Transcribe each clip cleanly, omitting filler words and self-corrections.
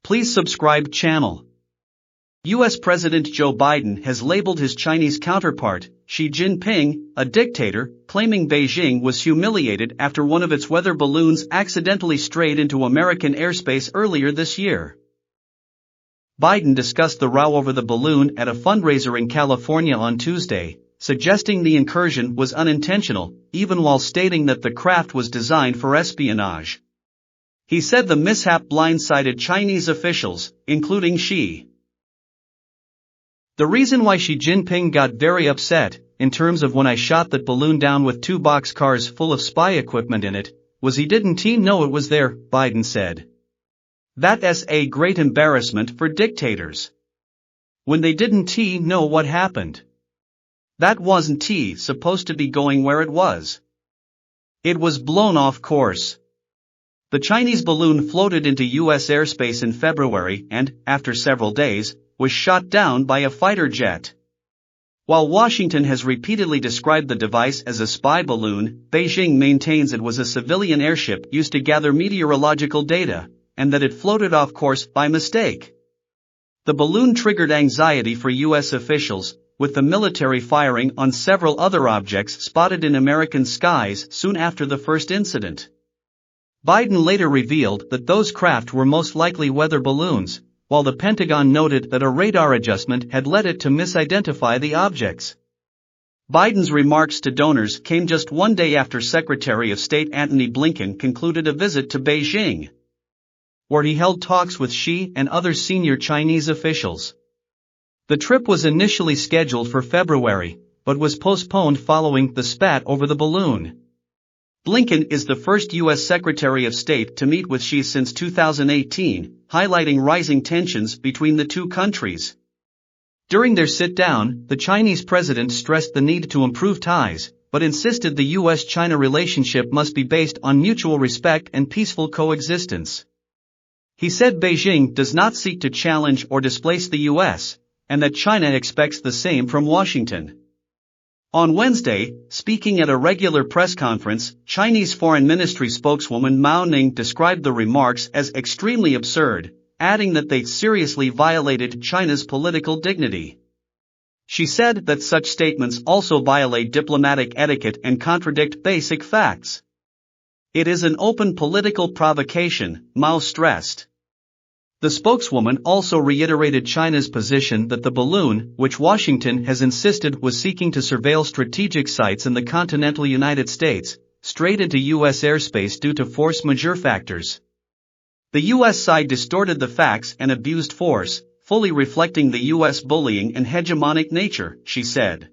Please subscribe channel. U.S. President Joe Biden has labeled his Chinese counterpart, Xi Jinping, a dictator, claiming Beijing was humiliated after one of its weather balloons accidentally strayed into American airspace earlier this year. Biden discussed the row over the balloon at a fundraiser in California on Tuesday, suggesting the incursion was unintentional, even while stating that the craft was designed for espionage. He said the mishap blindsided Chinese officials, including Xi. The reason why Xi Jinping got very upset, in terms of when I shot that balloon down with 2 boxcars full of spy equipment in it, was he didn't know it was there, Biden said. That's a great embarrassment for dictators. When they didn't know what happened. That wasn't supposed to be going where it was. It was blown off course. The Chinese balloon floated into U.S. airspace in February and, after several days, was shot down by a fighter jet. While Washington has repeatedly described the device as a spy balloon, Beijing maintains it was a civilian airship used to gather meteorological data, and that it floated off course by mistake. The balloon triggered anxiety for U.S. officials, with the military firing on several other objects spotted in American skies soon after the first incident. Biden later revealed that those craft were most likely weather balloons, while the Pentagon noted that a radar adjustment had led it to misidentify the objects. Biden's remarks to donors came just one day after Secretary of State Antony Blinken concluded a visit to Beijing, where he held talks with Xi and other senior Chinese officials. The trip was initially scheduled for February, but was postponed following the spat over the balloon. Blinken is the first U.S. Secretary of State to meet with Xi since 2018, highlighting rising tensions between the two countries. During their sit-down, the Chinese president stressed the need to improve ties, but insisted the U.S.-China relationship must be based on mutual respect and peaceful coexistence. He said Beijing does not seek to challenge or displace the U.S., and that China expects the same from Washington. On Wednesday, speaking at a regular press conference, Chinese Foreign Ministry spokeswoman Mao Ning described the remarks as extremely absurd, adding that they seriously violated China's political dignity. She said that such statements also violate diplomatic etiquette and contradict basic facts. It is an open political provocation, Mao stressed. The spokeswoman also reiterated China's position that the balloon, which Washington has insisted was seeking to surveil strategic sites in the continental United States, strayed into U.S. airspace due to force majeure factors. The U.S. side distorted the facts and abused force, fully reflecting the U.S. bullying and hegemonic nature, she said.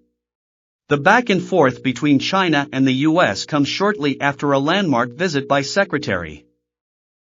The back and forth between China and the U.S. comes shortly after a landmark visit by Secretary